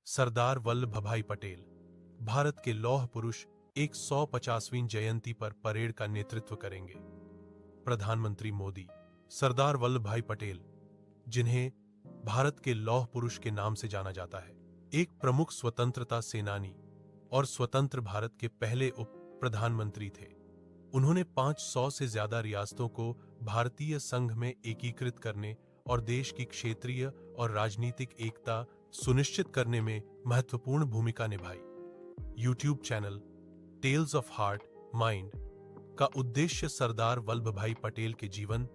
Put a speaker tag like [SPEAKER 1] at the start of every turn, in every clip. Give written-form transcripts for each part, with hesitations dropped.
[SPEAKER 1] सरदार वल्लभभाई पटेल भारत के लौह पुरुष 150वीं जयंती पर परेड का नेतृत्व करेंगे। प्रधानमंत्री मोदी सरदार वल्लभभाई पटेल, जिन्हें भारत के लौह पुरुष के नाम से जाना जाता है, एक प्रमुख स्वतंत्रता सेनानी और स्वतंत्र भारत के पहले उप प्रधानमंत्री थे। उन्होंने 500 से ज्यादा रियासतों को भारतीय संघ में एकीकृत करने और देश की क्षेत्रीय और राजनीतिक एकता सुनिश्चित करने में महत्वपूर्ण भूमिका निभाई। YouTube channel Tales of Heart Mind का उद्देश्य सरदार वल्लभभाई पटेल के जीवन,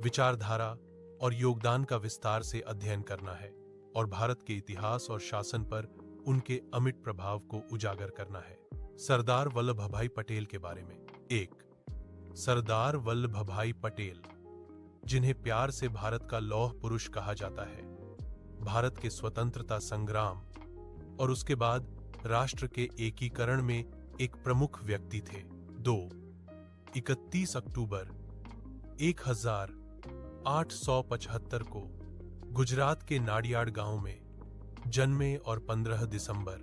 [SPEAKER 1] विचारधारा और योगदान का विस्तार से अध्ययन करना है और भारत के इतिहास और शासन पर उनके अमिट प्रभाव को उजागर करना है। सरदार वल्लभभाई पटेल के बारे में। 1. सरदार वल्लभभाई पटेल, जिन्हें प्यार से भारत का लौह पुरुष कहा जाता है, भारत के स्वतंत्रता संग्राम और उसके बाद राष्ट्र के एकीकरण में एक प्रमुख व्यक्ति थे। 2. 31 अक्टूबर 1875 को गुजरात के नाडियाड गांव में जन्मे और 15 दिसंबर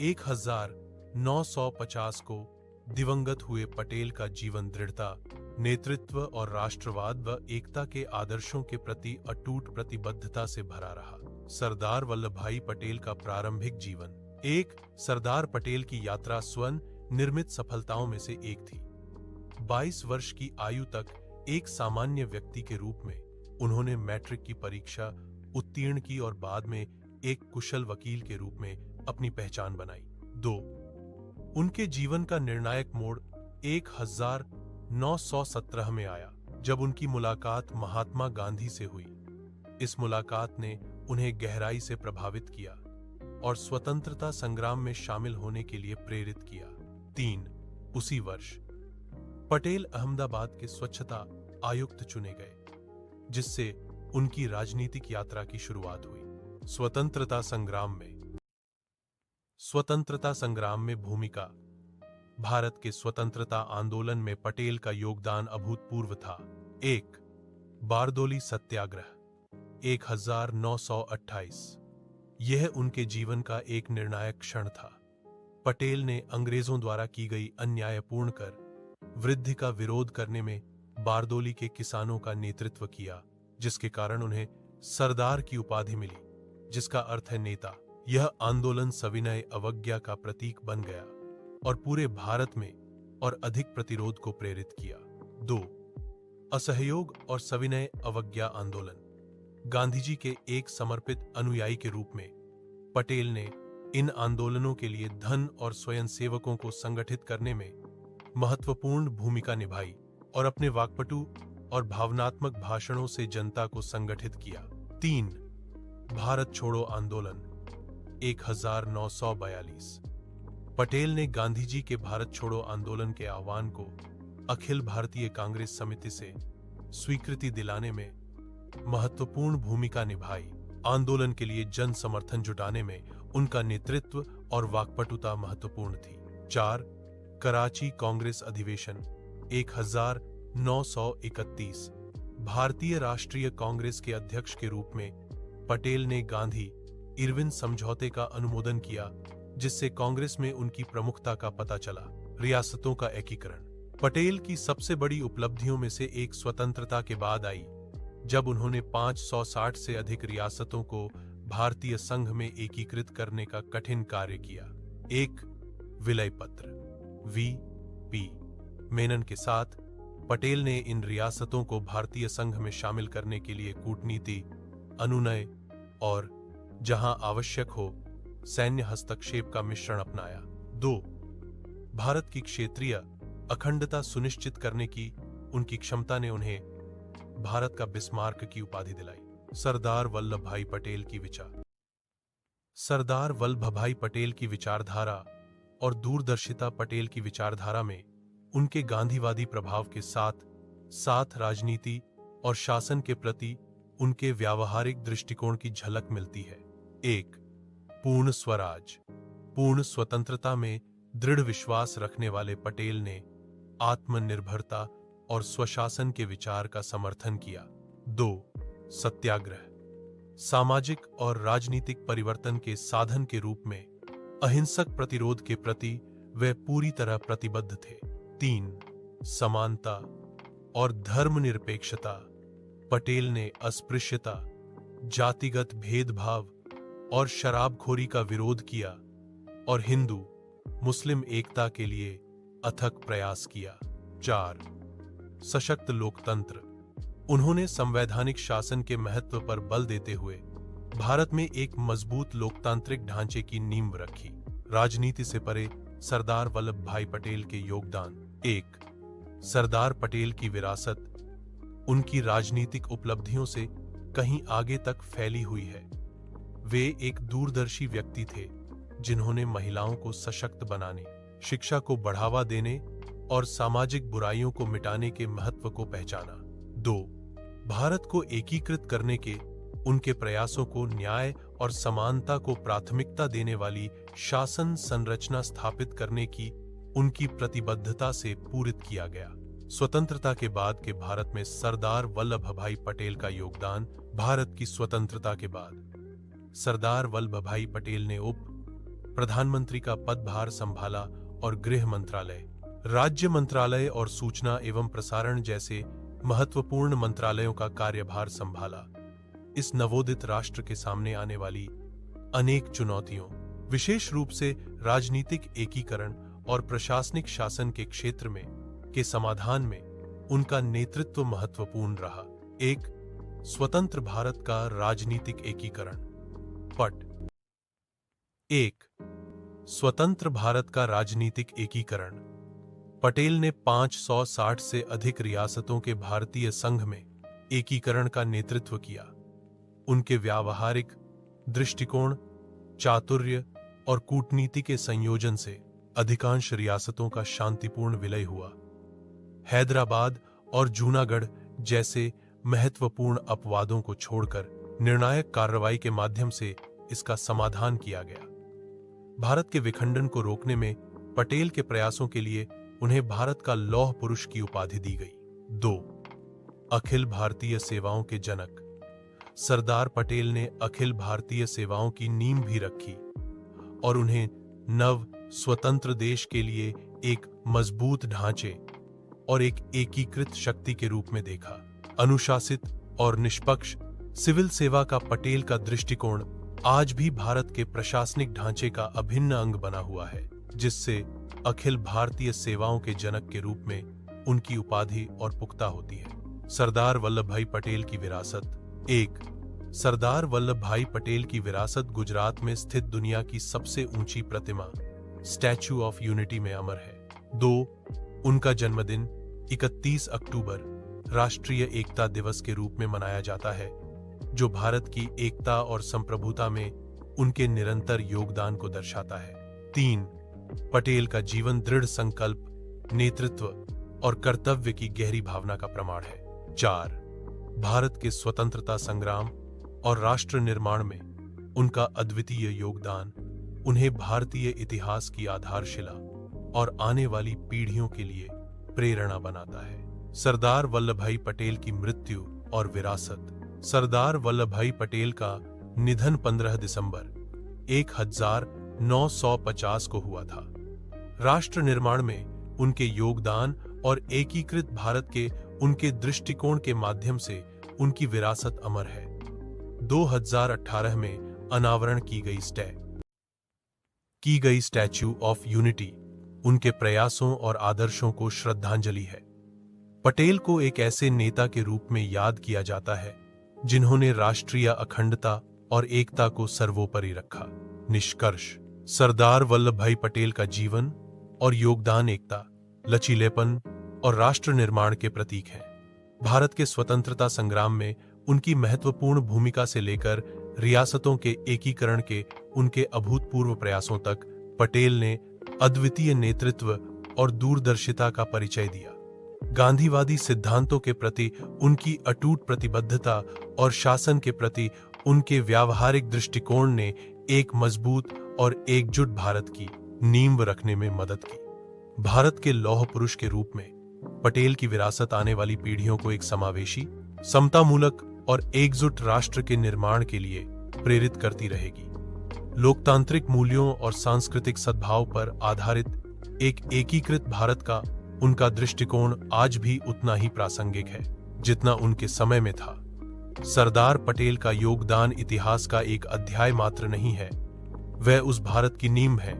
[SPEAKER 1] 1950 को दिवंगत हुए पटेल का जीवन दृढ़ता, नेतृत्व और राष्ट्रवाद व एकता के आदर्शों के प्रति अटूट प्रतिबद्धता से भरा रहा। सरदार वल्लभभाई पटेल का प्रारंभिक जीवन। 1. सरदार पटेल की यात्रा स्वयं निर्मित सफलताओं में से एक थी। 22 वर्ष की आयु तक एक सामान्य व्यक्ति के रूप में उन्होंने मैट्रिक की परीक्षा उत्तीर्ण की और बाद में एक कुशल वकील के रूप में अपनी पहचान बनाई। 2. उनके जीवन का निर्णायक मोड़ 1917 में आया, जब उनकी मुलाकात महात्मा गांधी से हुई। इस मुलाकात ने उन्हें गहराई से प्रभावित किया और स्वतंत्रता संग्राम में शामिल होने के लिए प्रेरित किया। 3. उसी वर्ष पटेल अहमदाबाद के स्वच्छता आयुक्त चुने गए, जिससे उनकी राजनीतिक यात्रा की शुरुआत हुई। स्वतंत्रता संग्राम में भूमिका। भारत के स्वतंत्रता आंदोलन में पटेल का योगदान अभूतपूर्व था। 1. बारदोली सत्याग्रह 1928। यह उनके जीवन का एक निर्णायक क्षण था। पटेल ने अंग्रेजों द्वारा की गई अन्यायपूर्ण कर वृद्धि का विरोध करने में बारदोली के किसानों का नेतृत्व किया, जिसके कारण उन्हें सरदार की उपाधि मिली, जिसका अर्थ है नेता। यह आंदोलन सविनय अवज्ञा का प्रतीक बन गया और पूरे भारत में और अधिक प्रतिरोध को प्रेरित किया। 2. असहयोग और सविनय अवज्ञा आंदोलन। गांधीजी के एक समर्पित अनुयायी के रूप में पटेल ने इन आंदोलनों के लिए धन और स्वयंसेवकों को संगठित करने में महत्वपूर्ण भूमिका निभाई और अपने वाक्पटु और भावनात्मक भाषणों से जनता को संगठित किया। 3. भारत छोड़ो आंदोलन 1942। पटेल ने गांधीजी के भारत छोड़ो आंदोलन के आह्वान को अखिल भारतीय कांग्रेस समिति से स्वीकृति दिलाने में महत्वपूर्ण भूमिका निभाई। आंदोलन के लिए जन समर्थन जुटाने में उनका नेतृत्व और वाक्पटुता महत्वपूर्ण थी। 4. कराची कांग्रेस अधिवेशन 1931। भारतीय राष्ट्रीय कांग्रेस के अध्यक्ष के रूप में पटेल ने गांधी इरविन समझौते का अनुमोदन किया, जिससे कांग्रेस में उनकी प्रमुखता का पता चला। रियासतों का एकीकरण। पटेल की सबसे बड़ी उपलब्धियों में से एक स्वतंत्रता के बाद आई, जब उन्होंने 560 से अधिक रियासतों को भारतीय संघ में एकीकृत करने का कठिन कार्य किया। 1. विलय पत्र V.P. मेनन के साथ पटेल ने इन रियासतों को भारतीय संघ में शामिल करने के लिए कूटनीति, अनुनय और जहां आवश्यक हो सैन्य हस्तक्षेप का मिश्रण अपनाया। 2. भारत की क्षेत्रीय अखंडता सुनिश्चित करने की उनकी क्षमता ने उन्हें भारत का बिस्मार्क की उपाधि दिलाई। सरदार वल्लभभाई पटेल की विचार। सरदार वल्लभभाई पटेल की विचारधारा और दूरदर्शिता। पटेल की विचारधारा में उनके गांधीवादी प्रभाव के साथ साथ राजनीति और शासन के प्रति उनके व्यावहारिक दृष्टिकोण की झलक मिलती है। 1. पूर्ण स्वराज। पूर्ण स्वतंत्रता में दृढ़ विश्वास रखने वाले पटेल ने आत्मनिर्भरता और स्वशासन के विचार का समर्थन किया। 2. सत्याग्रह। सामाजिक और राजनीतिक परिवर्तन के साधन के रूप में अहिंसक प्रतिरोध के प्रति वे पूरी तरह प्रतिबद्ध थे। 3. समानता और धर्मनिरपेक्षता। पटेल ने अस्पृश्यता, जातिगत भेदभाव और शराबखोरी का विरोध किया और हिंदू मुस्लिम एकता के लिए अथक प्रयास किया। 4. सशक्त लोकतंत्र। उन्होंने संवैधानिक शासन के महत्व पर बल देते हुए भारत में एक मजबूत लोकतांत्रिक ढांचे की नींव रखी। राजनीति से परे सरदार वल्लभ भाई पटेल के योगदान। 1. सरदार पटेल की विरासत उनकी राजनीतिक उपलब्धियों से कहीं आगे तक फैली हुई है। वे एक दूरदर्शी व्यक्ति थे जिन्होंने महिलाओं को सशक्त बनाने, शिक्षा को बढ़ावा देने और सामाजिक बुराइयों को मिटाने के महत्व को पहचाना। 2. भारत को एकीकृत करने के उनके प्रयासों को न्याय और समानता को प्राथमिकता देने वाली शासन संरचना स्थापित करने की उनकी प्रतिबद्धता से पूरित किया गया। स्वतंत्रता के बाद के भारत में सरदार वल्लभ भाई पटेल का योगदान। भारत की स्वतंत्रता के बाद सरदार वल्लभ भाई पटेल ने उप प्रधानमंत्री का पदभार संभाला और गृह मंत्रालय, राज्य मंत्रालय और सूचना एवं प्रसारण जैसे महत्वपूर्ण मंत्रालयों का कार्यभार संभाला। इस नवोदित राष्ट्र के सामने आने वाली अनेक चुनौतियों, विशेष रूप से राजनीतिक एकीकरण और प्रशासनिक शासन के क्षेत्र में के समाधान में उनका नेतृत्व महत्वपूर्ण रहा। 1. स्वतंत्र भारत का राजनीतिक एकीकरण। पट 1. स्वतंत्र भारत का राजनीतिक एकीकरण। पटेल ने 560 से अधिक रियासतों के भारतीय संघ में एकीकरण का नेतृत्व किया। उनके व्यावहारिक दृष्टिकोण, चातुर्य और कूटनीति के संयोजन से अधिकांश रियासतों का शांतिपूर्ण विलय हुआ। हैदराबाद और जूनागढ़ जैसे महत्वपूर्ण अपवादों को छोड़कर निर्णायक कार्रवाई के माध्यम से इसका समाधान किया गया। भारत के विखंडन को रोकने में पटेल के प्रयासों के लिए उन्हें भारत का लौह पुरुष की उपाधि दी गई। 2. अखिल भारतीय सेवाओं के जनक। सरदार पटेल ने अखिल भारतीय सेवाओं की नींव भी रखी और उन्हें नव स्वतंत्र देश के लिए एक मजबूत ढांचे और एक एकीकृत शक्ति के रूप में देखा। अनुशासित और निष्पक्ष सिविल सेवा का पटेल का दृष्टिकोण आज भी भारत के प्रशासनिक ढांचे का अभिन्न अंग बना हुआ है, जिससे अखिल भारतीय सेवाओं के जनक के रूप में उनकी उपाधि और पुख्ता होती है। सरदार वल्लभ भाई पटेल की विरासत। 1. सरदार वल्लभ भाई पटेल की विरासत गुजरात में स्थित दुनिया की सबसे ऊंची प्रतिमा स्टैच्यू ऑफ यूनिटी में अमर है। 2. उनका जन्मदिन 31 अक्टूबर राष्ट्रीय एकता दिवस के रूप में मनाया जाता है, जो भारत की एकता और संप्रभुता में उनके निरंतर योगदान को दर्शाता है। 3. पटेल का जीवन दृढ़ संकल्प, नेतृत्व और कर्तव्य की गहरी भावना का प्रमाण है। 4. भारत के स्वतंत्रता संग्राम और राष्ट्र निर्माण में उनका अद्वितीय योगदान उन्हें भारतीय इतिहास की आधारशिला और आने वाली पीढ़ियों के लिए प्रेरणा बनाता है। सरदार वल्लभ भाई पटेल की मृत्यु और विरासत। सरदार वल्लभ भाई पटेल का निधन 15 दिसंबर 1950 को हुआ था। राष्ट्र निर्माण में उनके योगदान और एकीकृत भारत के उनके दृष्टिकोण के माध्यम से उनकी विरासत अमर है। 2018 में अनावरण की गई स्टैच्यू ऑफ यूनिटी उनके प्रयासों और आदर्शों को श्रद्धांजलि है। पटेल को एक ऐसे नेता के रूप में याद किया जाता है जिन्होंने राष्ट्रीय अखंडता और एकता को सर्वोपरि रखा। निष्कर्ष: सरदार वल्लभ भाई पटेल का जीवन और योगदान एकता, लचीलेपन और राष्ट्र निर्माण के प्रतीक हैं। भारत के स्वतंत्रता संग्राम में उनकी महत्वपूर्ण भूमिका से लेकर रियासतों के एकीकरण के उनके अभूतपूर्व प्रयासों तक पटेल ने अद्वितीय नेतृत्व और दूरदर्शिता का परिचय दिया। गांधीवादी सिद्धांतों के प्रति उनकी अटूट प्रतिबद्धता और शासन के प्रति उनके व्यावहारिक दृष्टिकोण ने एक मजबूत और एकजुट भारत की नींव रखने में मदद की। भारत के लौह पुरुष के रूप में पटेल की विरासत आने वाली पीढ़ियों को एक समावेशी, समतामूलक और एकजुट राष्ट्र के निर्माण के लिए प्रेरित करती रहेगी। लोकतांत्रिक मूल्यों और सांस्कृतिक सद्भाव पर आधारित एक एकीकृत भारत का उनका दृष्टिकोण आज भी उतना ही प्रासंगिक है जितना उनके समय में था। सरदार पटेल का योगदान इतिहास का एक अध्याय मात्र नहीं है, वह उस भारत की नींव है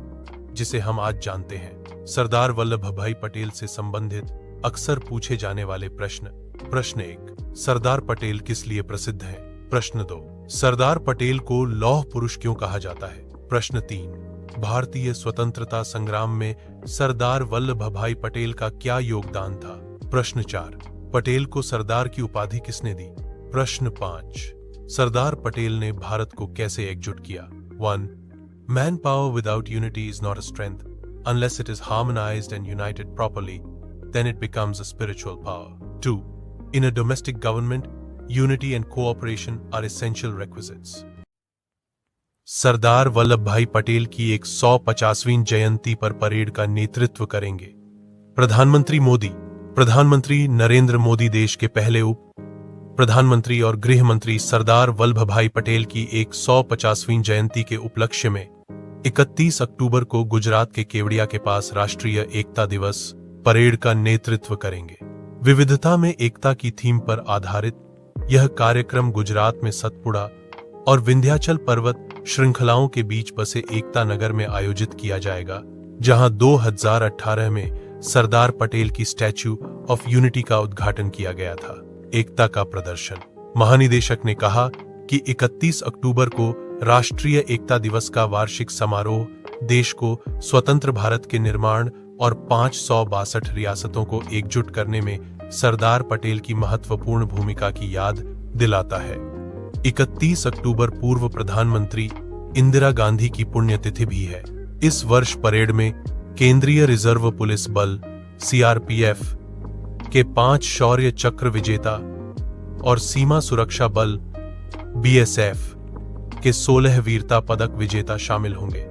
[SPEAKER 1] जिसे हम आज जानते हैं। सरदार वल्लभ भाई पटेल से संबंधित अक्सर पूछे जाने वाले प्रश्न। प्रश्न 1, सरदार पटेल किस लिए प्रसिद्ध हैं? प्रश्न 2, सरदार पटेल को लौह पुरुष क्यों कहा जाता है? प्रश्न 3, भारतीय स्वतंत्रता संग्राम में सरदार वल्लभ भाई पटेल का क्या योगदान था? प्रश्न 4, पटेल को सरदार की उपाधि किसने दी? प्रश्न 5, सरदार पटेल ने भारत को कैसे एकजुट किया? 1, man power without unity is not a strength unless it is harmonized and united properly, then it becomes a spiritual power. 2, in a domestic government, unity and cooperation are essential requisites. Sardar Vallabh भाई पटेल की 150वीं जयंती पर parade का नेतृत्व करेंगे प्रधानमंत्री मोदी। प्रधानमंत्री नरेंद्र मोदी देश के पहले उप प्रधानमंत्री और गृह मंत्री सरदार वल्लभ भाई पटेल की 150वीं जयंती के उपलक्ष्य में 31 अक्टूबर को गुजरात के केवड़िया के पास राष्ट्रीय एकता दिवस परेड का नेतृत्व करेंगे। विविधता में एकता की थीम पर आधारित यह कार्यक्रम गुजरात में सतपुड़ा और विंध्याचल पर्वत श्रृंखलाओं के बीच बसे एकता नगर में आयोजित किया जाएगा, जहां 2018 में सरदार पटेल की स्टैच्यू ऑफ यूनिटी का उद्घाटन किया गया था। एकता का प्रदर्शन। महानिदेशक ने कहा कि 31 अक्टूबर को राष्ट्रीय एकता दिवस का वार्षिक समारोह देश को स्वतंत्र भारत के निर्माण और 562 रियासतों को एकजुट करने में सरदार पटेल की महत्वपूर्ण भूमिका की याद दिलाता है। 31 अक्टूबर पूर्व प्रधानमंत्री इंदिरा गांधी की पुण्यतिथि भी है। इस वर्ष परेड में केंद्रीय रिजर्व पुलिस बल सीआरपीएफ के 5 शौर्य चक्र विजेता और सीमा सुरक्षा बल बीएसएफ के 16 वीरता पदक विजेता शामिल होंगे।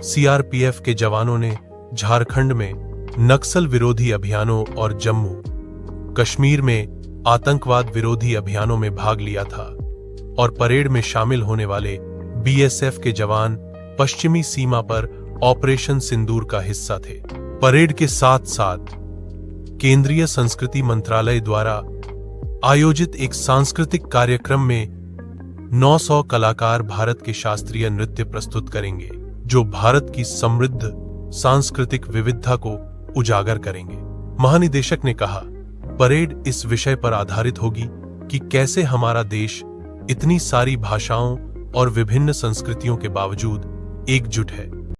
[SPEAKER 1] सीआरपीएफ के जवानों ने झारखंड में नक्सल विरोधी अभियानों और जम्मू कश्मीर में आतंकवाद विरोधी अभियानों में भाग लिया था और परेड में शामिल होने वाले बीएसएफ के जवान पश्चिमी सीमा पर ऑपरेशन सिंदूर का हिस्सा थे। परेड के साथ साथ केंद्रीय संस्कृति मंत्रालय द्वारा आयोजित एक सांस्कृतिक कार्यक्रम में 900 कलाकार भारत के शास्त्रीय नृत्य प्रस्तुत करेंगे, जो भारत की समृद्ध सांस्कृतिक विविधता को उजागर करेंगे। महानिदेशक ने कहा, परेड इस विषय पर आधारित होगी कि कैसे हमारा देश इतनी सारी भाषाओं और विभिन्न संस्कृतियों के बावजूद एकजुट है।